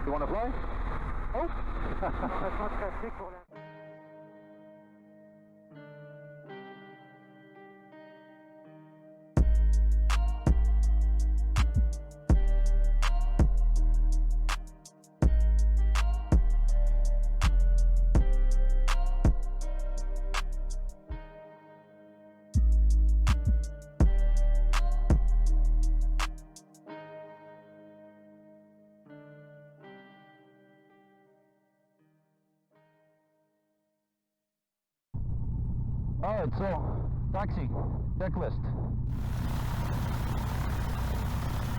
You want to fly? Oh! Alright, so, taxi, checklist.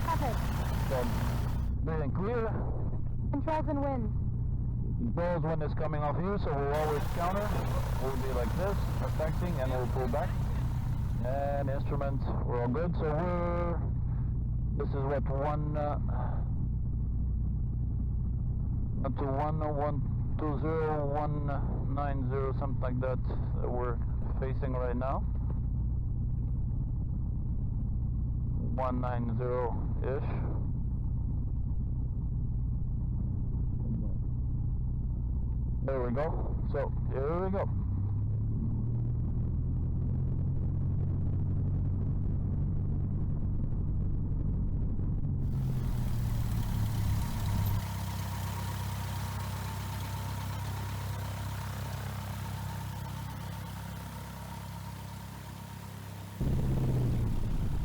Traffic. So, breathing clear. Controls and wind. Controls wind is coming off here, so we'll always counter. We'll be like this, we're taxiing, and we'll pull back. And instruments, we're all good. So this is what, 120, something like that, we're facing right now. 190-ish. There we go. So, here we go.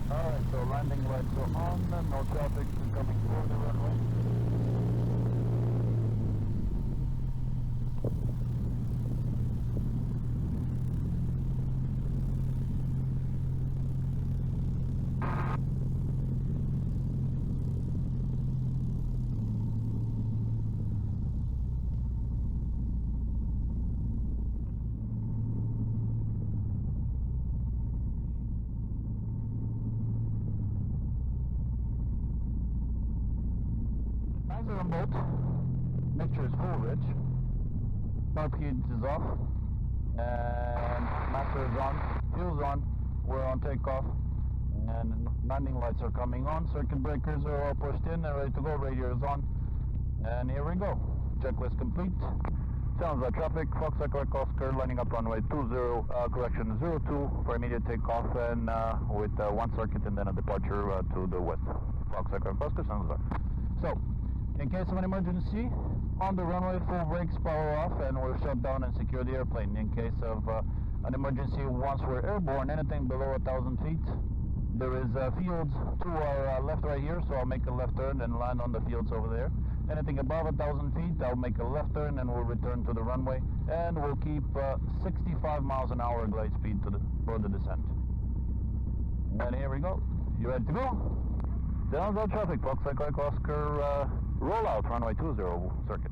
Alright, so landing lights are on, no traffic coming for the runway. Flags are on boat. Mixture is full rich. Spark heat is off. And master is on. Fuel's on. We're on takeoff. And landing lights are coming on. Circuit breakers are all pushed in and ready to go. Radio is on. And here we go. Checklist complete. Sounds like traffic. Fox Echo Oscar lining up runway 02 for immediate takeoff and with one circuit and then a departure to the west. Fox Echo Oscar, sounds like. So, in case of an emergency, on the runway, full brakes, power off, and we'll shut down and secure the airplane. In case of an emergency, once we're airborne, anything below 1,000 feet, there is fields to our left right here, so I'll make a left turn and land on the fields over there. Anything above 1,000 feet, I'll make a left turn and we'll return to the runway, and we'll keep 65 miles an hour glide speed for the descent. And here we go. You ready to go? Sounds like traffic, Fox Echo Oscar, rollout, runway 20 circuit.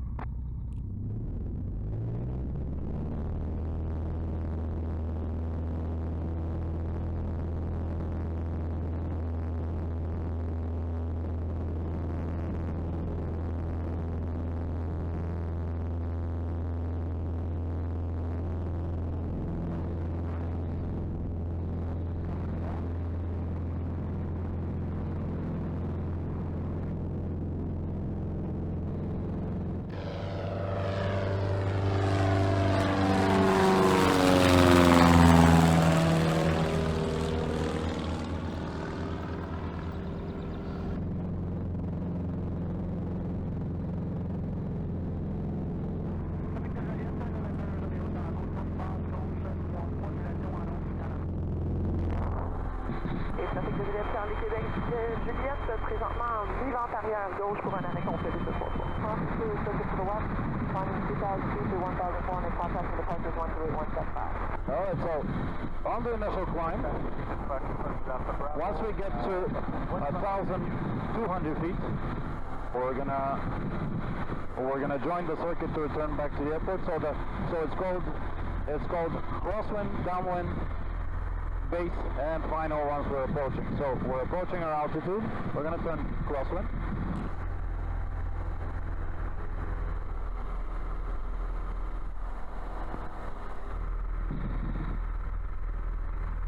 Charlie Québec, Juliette, présentement en vivant arrière gauche pour un arrêt complet de ce soir. Circuit to the west, climbing 2,000 feet to 1,400, contact for departure 128-175. Alright, so on the initial climb, once we get to 1,200 feet, we're gonna join the circuit to return back to the airport. So it's called crosswind, downwind, base, and final once we're approaching. So we're approaching our altitude. We're gonna turn crosswind.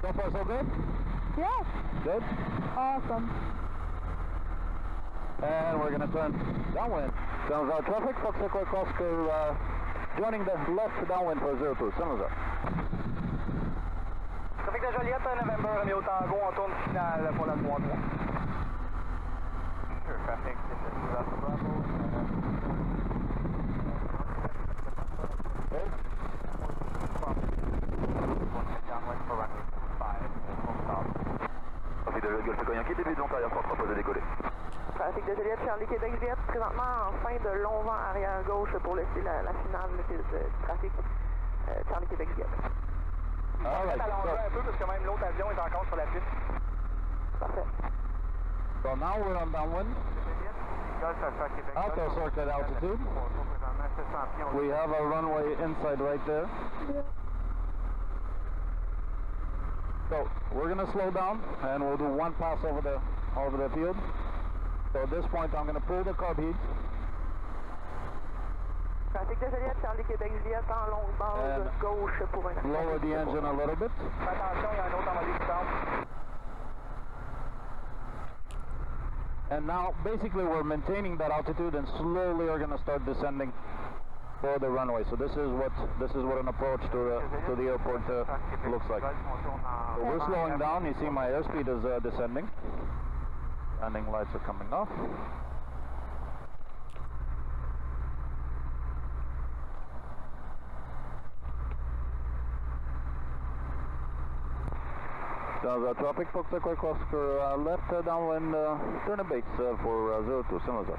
So far so good? Yes. Good? Awesome. And we're gonna turn downwind. Sounds our traffic, Fox Echo Oscar, joining the left downwind for 02, San Jose. Trafic de Joliette, November, Romeo Tango, on tourne finale pour la 3-3. Sure, traffic, this is Bravo. Downwind for runway 5, full stop. Trafic de Golfe Coyanqui, début de vent arrière pour proposer de décoller. Trafic de Juliette, Charlie Québec Juliette, présentement en fin de long vent arrière gauche pour laisser la finale du trafic Charlie Québec Juliette. All right. Un peu parce que même l'autre avion est encore sur la piste. Parfait. So now we're on downwind. Alto circuit altitude. We have a runway inside right there. Yeah. So we're gonna slow down and we'll do one pass over the field. So at this point I'm gonna pull the carb heat. Trafic de Juliette, Charlie Québec Juliette en longue base gauche pour un Lower the engine a little bit. Attention, il y a un autre envolé qui tombe. And now basically we're maintaining that altitude and slowly are gonna start descending for the runway. So this is what an approach to the airport looks like. So we're slowing down. You see my airspeed is descending. Landing lights are coming off. So traffic, Fox Echo Oscar, left downwind, turn a base for 02, San Jose.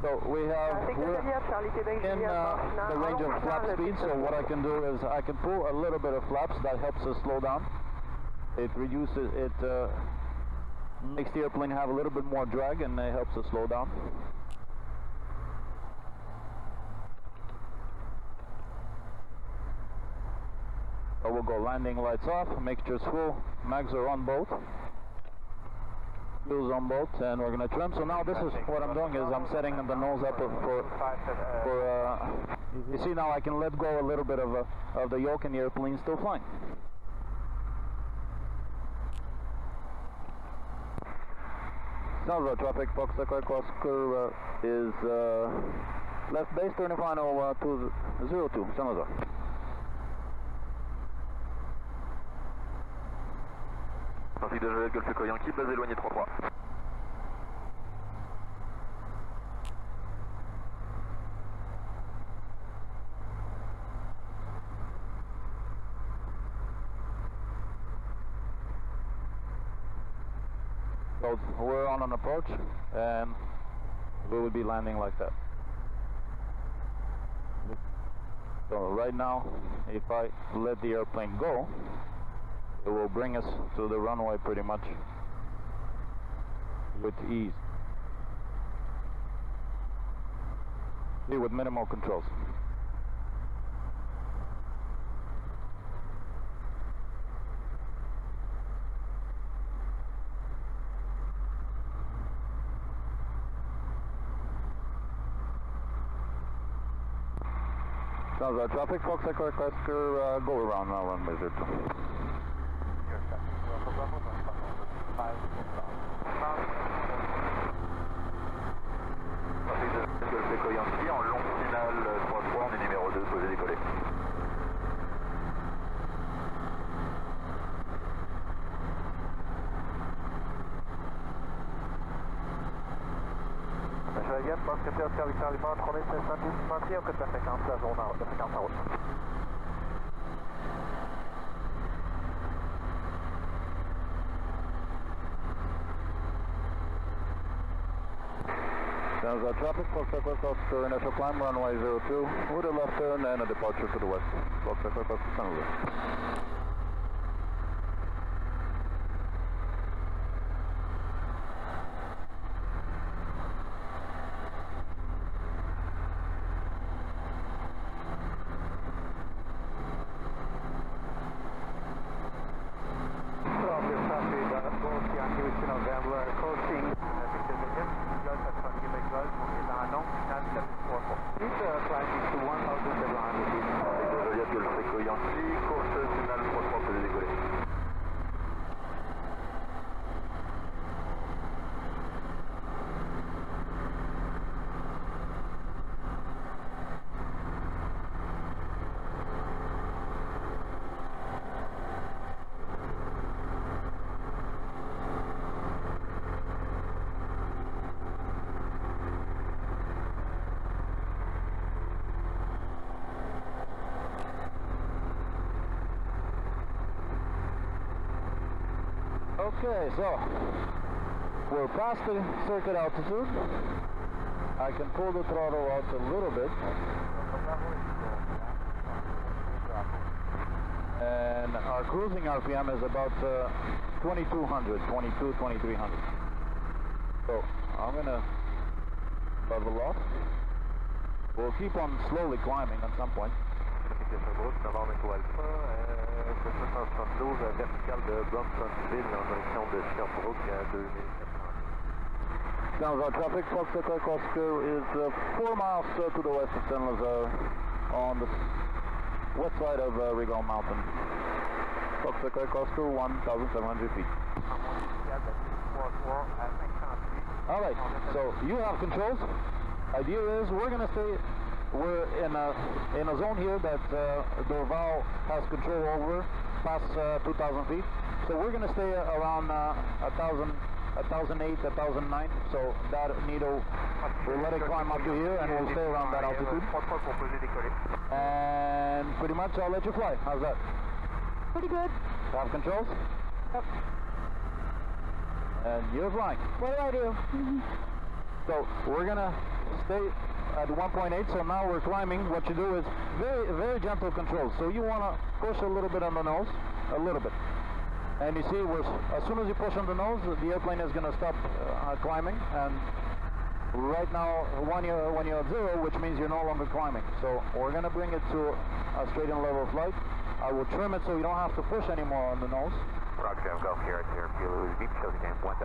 So we're in the range of flap speed, so what I can do is I can pull a little bit of flaps. That helps us slow down. It reduces, it makes the airplane have a little bit more drag and it helps us slow down. So we'll go landing lights off, make sure it's full, mags are on both. Fuel's on both, and we're going to trim. So now this is what I'm doing is I'm setting the nose up you see now I can let go a little bit of the yoke and the airplane's still flying. Now the traffic, Fox Echo Oscar is left base, turning final to 02, San Jose. Trafic de Joliette, Golfe Coyanqui, base éloignée 3-3. So we're on an approach and we will be landing like that. So right now, if I let the airplane go, it will bring us to the runway pretty much with ease. See, with minimal controls. Sounds our traffic, Fox Echo Oscar, go around now, runway 02. Trafic de Golfe Coyanqui en long finale 3-3, on est numéro 2, posé décoller. Juliette, Fox Echo Oscar Victor Lima, 3510, maintien au code de fréquence, la zone de fréquence en route. Sounds our traffic, Fox Echo Oscar, initial climb, runway 02, with a left turn and a departure to the west. Fox Echo Oscar, San Jose. Joliette, Golfe Coyanqui, course finale Okay, so we're past the circuit altitude. I can pull the throttle out a little bit. And our cruising RPM is about 2200, 2300. So I'm gonna level off. We'll keep on slowly climbing at some point. Novembre Echo Alpha, 772 vertical de Bramptonville en direction de Sherbrooke à 2400. Now our traffic, Fox Echo Oscar is 4 miles to the west of Saint-Lazare on the west side of Rigaud Mountain. Fox Echo Oscar, 1,700 feet. Alright, so you have controls. Idea is we're in a zone here that Dorval has control over past 2,000 feet. So we're going to stay around 1,008, 1,009. So that needle, we'll let it climb up to here and we'll stay around that altitude. And pretty much I'll let you fly. How's that? Pretty good. Have controls? Yep. And you're flying. What do I do? So we're going to stay at 1.8, so now we're climbing. What you do is very, very gentle controls. So you want to push a little bit on the nose, a little bit. And you see, as soon as you push on the nose, the airplane is going to stop climbing. And right now, when you're at zero, which means you're no longer climbing. So we're going to bring it to a straight and level flight. I will trim it so you don't have to push anymore on the nose. Roger, Golf Carrot here, fuel is deep, shows again, 1.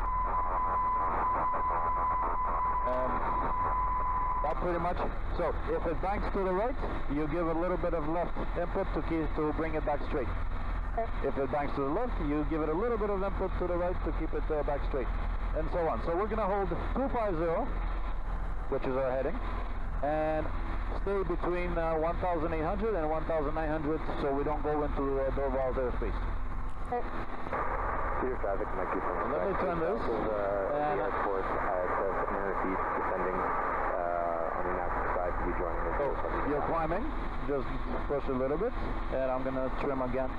That pretty much. So if it banks to the right, you give a little bit of left input to bring it back straight. If it banks to the left, you give it a little bit of input to the right to keep it back straight, and so on. So we're going to hold 250, which is our heading, and stay between 1,800 and 1,900 so we don't go into Dorval's airspace. Clear traffic, Mike 2.5. Let me turn this. And airport at 700 feet, descending on the natural side to be joining the So you're climbing, just push a little bit, and I'm going to trim again.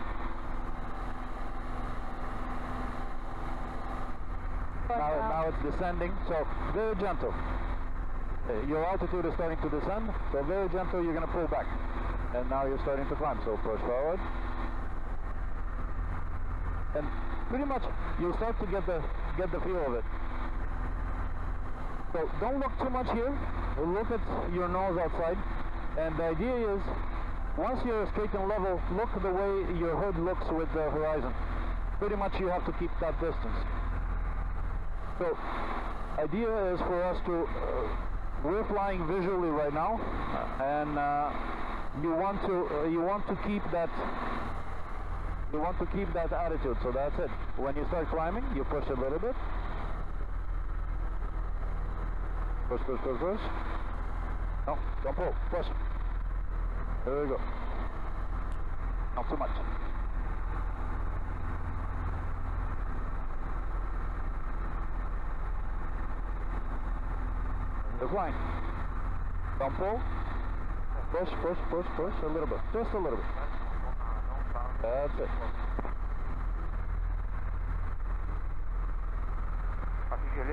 Now it's descending, so very gentle. Your altitude is starting to descend, so very gentle, you're going to pull back. And now you're starting to climb, so push forward. And pretty much you'll start to get the feel of it. So don't look too much here, look at your nose outside. And the idea is, once you're straight and level, look the way your hood looks with the horizon. Pretty much you have to keep that distance. So, idea is for us to, we're flying visually right now, and you want to keep that attitude. So that's it. When you start climbing, you push a little bit. Push, push, push, push. No, don't pull. Push. There we go. Not too much. You're flying. Don't pull. Push, push, push, push. A little bit. Just a little bit. That's it.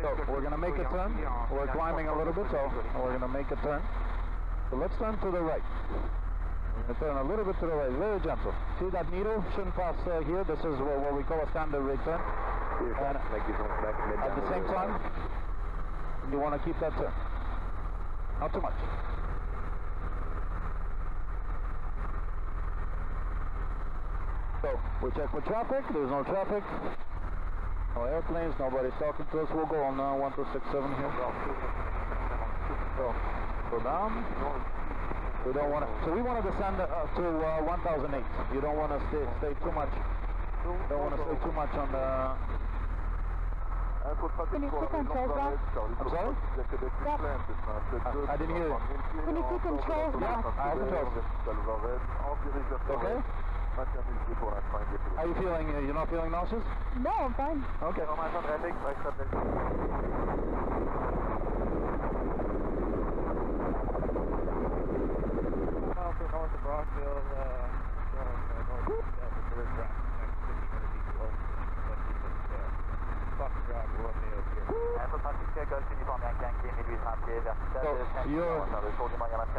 So we're going to make a turn. We're climbing a little bit, so we're going to make a turn. So let's turn to the right. We're going to turn a little bit to the right, very gentle. See that needle shouldn't pass here. This is what we call a standard rate turn. And at the same time, you want to keep that turn. Not too much. So we check for traffic. There's no traffic. No airplanes, nobody's talking to us. We'll go on 1267 here. So, go down. We don't want to, so we want to descend to 1008. You don't want to stay too much. Don't want to stay too much on the... Can you click controls back? I'm sorry? I didn't hear you. Can you click controls back? I have controls. Okay? How are you feeling? You're not feeling nauseous? No, I'm fine. Okay. North of Brockville, north of the third draft, 1,500 feet below.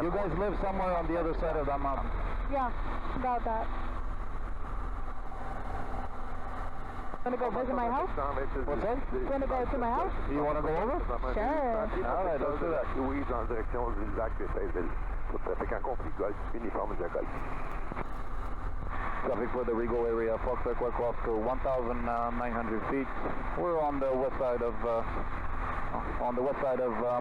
you guys live somewhere on the other side of that mountain. Yeah, about that. Wanna go visit my house? What's that? Wanna go to my house? You want to go over? Sure. All right, let's do that. Oui, en direction du lac de Saint-Ville. Trafic en compris golf, uniforme de golf. Traffic for the Regal area, Foxtrot Oscar, 1,900 feet. We're on the west side of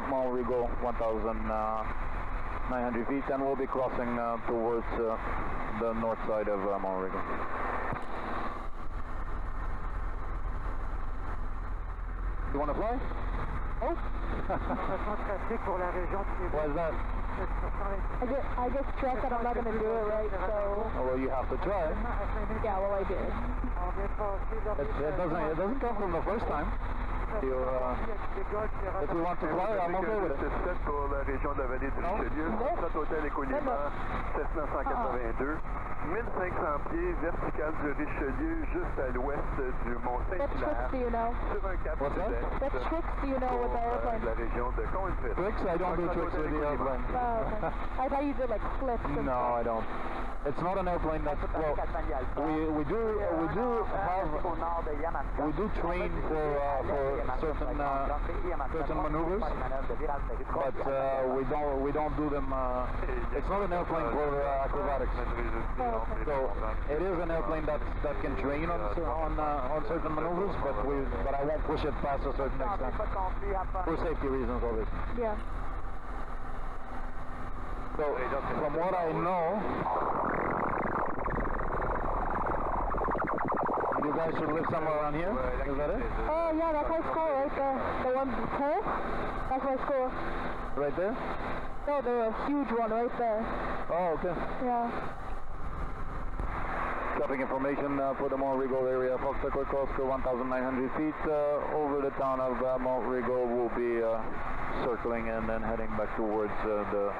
Mount Regal, 1,900 feet, and we'll be crossing towards the north side of Mount Regal. You want to fly? Oh. Why is that? I get stressed that I'm not going to do it right, so... Oh, well, you have to try. Yeah, well, I did. It doesn't come from the first time. If you want to fly, I'm okay with it. C'est 7 pour la région de la vallée du Richelieu, Notre Hôtel Écolimat, 7982, 1500 pieds, vertical du Richelieu, juste à l'ouest du Mont What tricks do you know? sur un cap What's that? What tricks do you know with the airplane? la région de Coinfit. Tricks? I don't do tricks with the airplane. Oh, okay. I thought you did like flips and No, I don't. It's not an airplane that's, well, we do train for certain maneuvers, but we don't do them. It's not an airplane for acrobatics. So it is an airplane that can train on certain maneuvers, but I won't push it past a certain extent for safety reasons, obviously. yeah. So from what I know, you guys should live somewhere around here. Is that it? Oh, yeah, that's my school right there. The one, huh? That's my school. Right there? No, the huge one right there. Oh, okay. Yeah. Traffic information for the Mount Regal area. Foxtrot Oscar, 1,900 feet over the town of Mount Regal. We'll be circling and then heading back towards the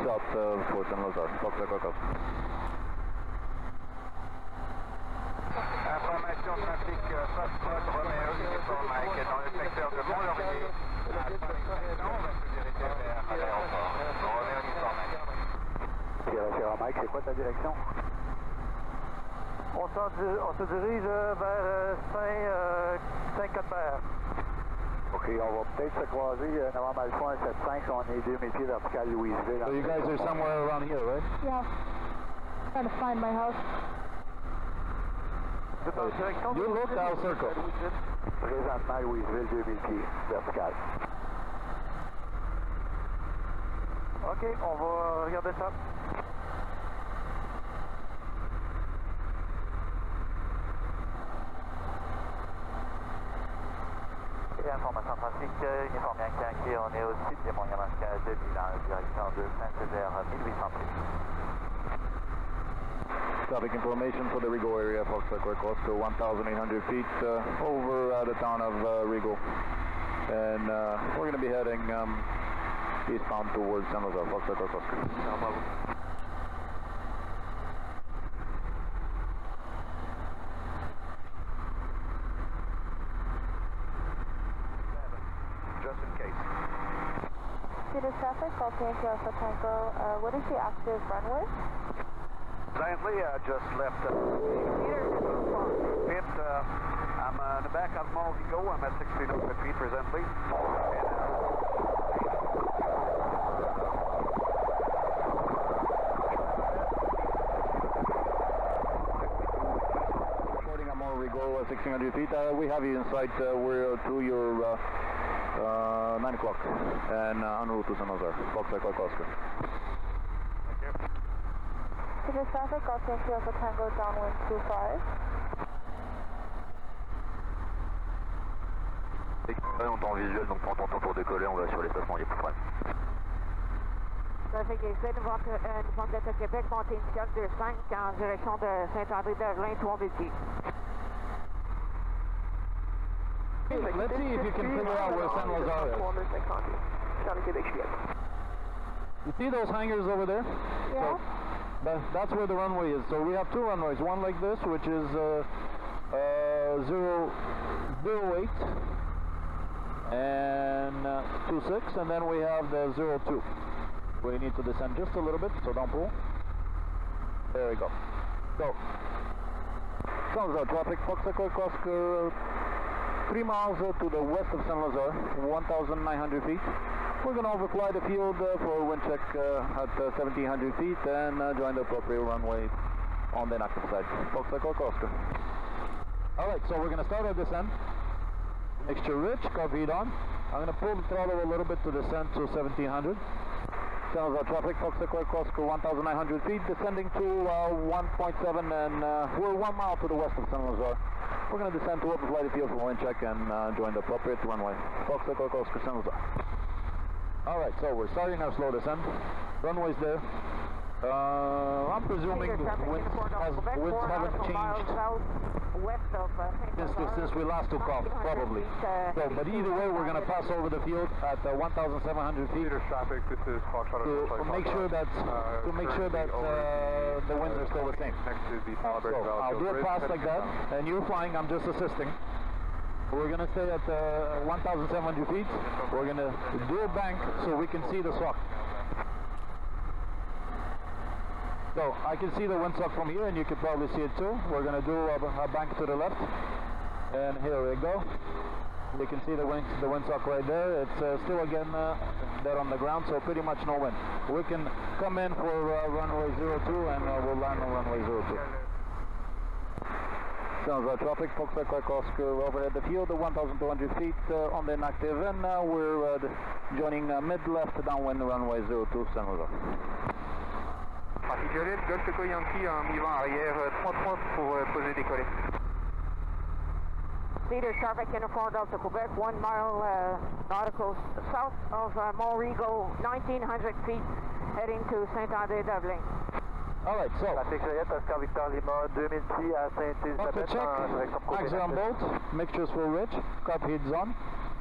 south of Fort St. Lazare. Foxtrot Oscar. Information trafic Foxtrot Romeo, uniforme Mike, dans le secteur de Mont-Laurier, à 5 on va se diriger vers l'aéroport. Romeo, uniforme Mike. Sierra Mike, c'est quoi ta direction? On se dirige vers Saint-Cuthbert. OK, on va peut-être se croiser Novembre Alpha 175, on est 2000 pieds vertical Louisville. So you guys are somewhere around here, right? Yeah. Trying to find my house. You looked, I'll circle. Présentement Louisville, 2000 pieds vertical. OK, on va regarder ça. Information trafic, uniforme Yankee, on est au site des moyens masqués de Milan, direction de Saint-Césaire, 1800 pieds. Traffic information for the Regal area, Foxtrot Oscar, 1,800 feet over the town of Regal. And we're going to be heading eastbound towards San Jose, Foxtrot Oscar. City traffic, Yankee Alpha Tango. What is the active runway? Currently, I just left pit. I'm in the back of Mont Regal. I'm at 6 feet over the feet presently. Reporting at Mont Regal, 1,600 feet. We have you in sight. We're to your 9 o'clock and en route to San Jose, Foxtrot Oscar. City traffic, Yankee Alpha Tango, downwind 25. On est en visuel, donc prends ton temps pour décoller, on va sur l'espacement, il n'y a plus de problème. Trafic exit, une vente de Québec, montée initiale 25 en direction de Saint-André-d'Arlin, 3 pieds. Let's see if you can figure out where San Lazare is. You see those hangars over there? Yeah. So that's where the runway is. So we have two runways. One like this, which is 008, and 26, and then we have the 02. We need to descend just a little bit, so don't pull. There we go. So, Saint-Lazare traffic, Fox Echo Oscar, 3 miles to the west of Saint-Lazare, 1,900 feet. We're going to overfly the field for a wind check at 1,700 feet and join the appropriate runway on the inactive side. Fox Echo Oscar. Alright, so we're going to start our descent. Mixture rich, cover heat on. I'm going to pull the throttle a little bit to descend to 1,700. Saint-Lazare traffic, Fox Echo Oscar, 1,900 feet, descending to 1.7, and we're 1 mile to the west of Saint-Lazare. We're going to descend to overfly the field for wind check and join the appropriate runway. Fox Echo Oscar, Saint-Lazare. Alright, so we're starting our slow descent. Runway's there. I'm presuming winds haven't changed since we last took off, probably. So, but either way, we're going to pass over the field at 1,700 feet traffic, this is to make sure that the winds are still the same. Next to the So I'll do it fast like that, and you're flying. I'm just assisting. We're going to stay at 1,700 feet. We're going to do a bank so we can see the sock. So I can see the windsock from here, and you can probably see it too. We're going to do a bank to the left, and here we go. You can see the windsock right there. It's still again there on the ground, so pretty much no wind. We can come in for runway 02, and we'll land on runway 02. Saint-Lazare traffic, Fox Echo Oscar overhead the field, 1,200 feet on the inactive, and now we're joining mid-left downwind runway 02, Saint-Lazare. Trafic Violette, Golf Echo Yankee en mi-vent arrière, 3-3 pour poser décoller. Cedars traffic uniform Delta Quebec, 1 mile nautical south of Montrigo, 1,900 feet, heading to Saint-André-d'Avelin. Alright, so Trafic Juliette, Oscar Victor Lima, 2000 pieds à Saint-Elisabeth en direction axle on bolt, mixtures full rich, cup heads on,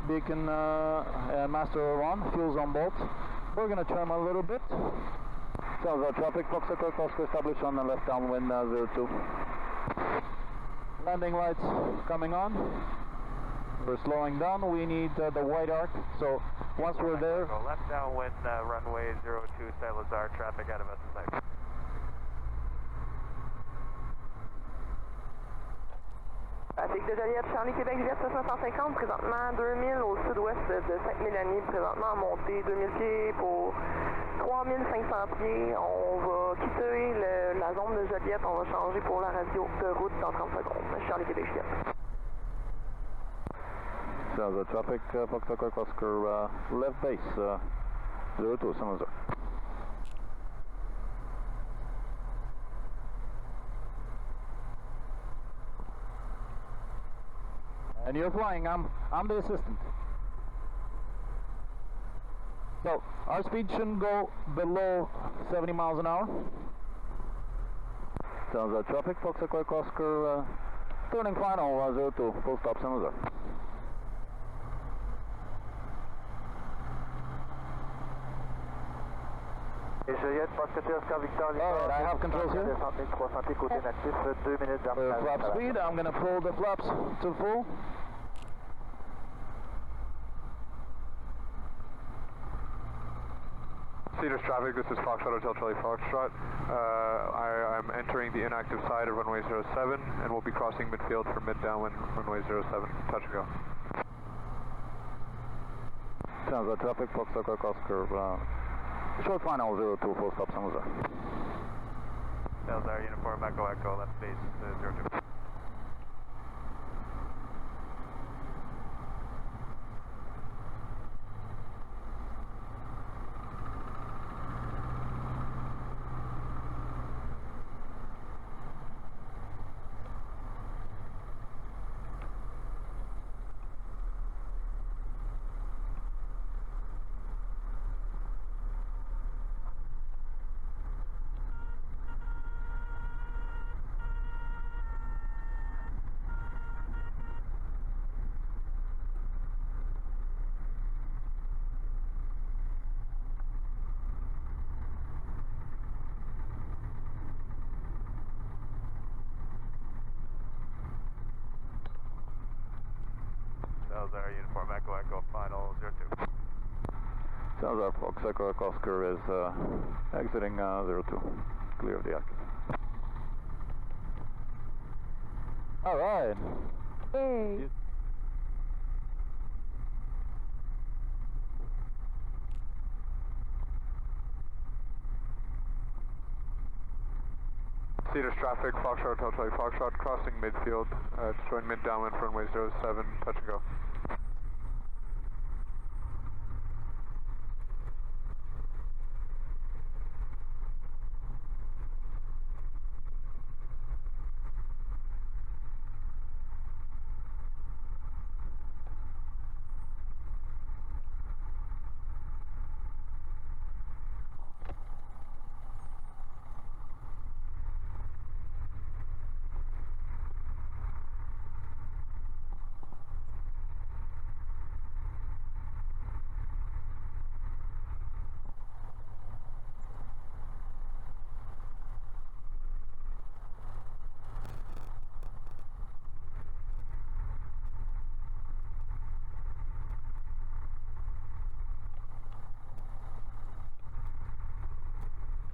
beacon and master are on, fuels on bolt. We're going to trim a little bit. Saint-Lazare traffic, Fox Echo Oscar established on the left downwind 02. Landing lights coming on. We're slowing down. We need the white arc. So once we're there, Go left downwind runway 02 Saint-Lazare traffic out of SSI. Trafic de Joliette, Charlie Québec, Juliette 550, présentement 2000 au sud-ouest de Sainte-Mélanie, présentement montée 2000 pieds pour 3500 pieds. On va quitter la zone de Joliette, on va changer pour la radio de route dans 30 secondes. Charlie Québec, Juliette. Saint-Lazare traffic, Fox Echo Oscar left base 02 Saint-Lazare. And you're flying, I'm the assistant. So, our speed shouldn't go below 70 miles an hour. Saint-Lazare traffic, Fox Echo Oscar, turning final 02, full stop Saint-Lazare. Alright, I have controls here. Flap speed, I'm going to pull the flaps to full. Cedars traffic, this is Foxtrot Hotel Charlie Foxtrot. I'm entering the inactive side of runway 07, and we'll be crossing midfield for mid-downwind runway 07. Touch and go. Saint-Lazare traffic, Fox Echo Oscar, short final 02, full stop Saint-Lazare. Saint-Lazare uniform Echo Echo left base 02. Salazar, Uniform Echo Echo, final 02. Salazar Fox Echo Echo Oscar is exiting 02. Clear of the active. Alright. Hey. Cedars traffic, Foxtrot, Hotel Charlie Foxtrot, crossing midfield, join mid downwind for runway 07, touch and go.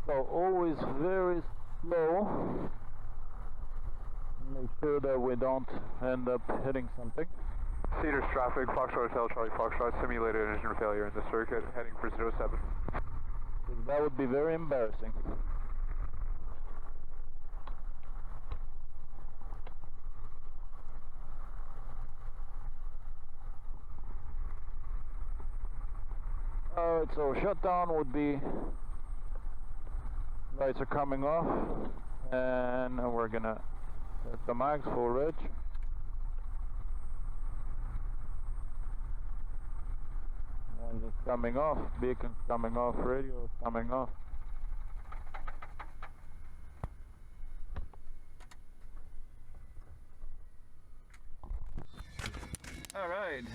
So always very slow. Make sure that we don't end up hitting something. Cedars traffic, Foxtrot, Hotel Charlie Foxtrot, simulated engine failure in the circuit, heading for 07. That would be very embarrassing. Alright, so shutdown would be lights are coming off and we're gonna set the max full reg. Engine's coming off, beacon's coming off, radio is coming off. Alright.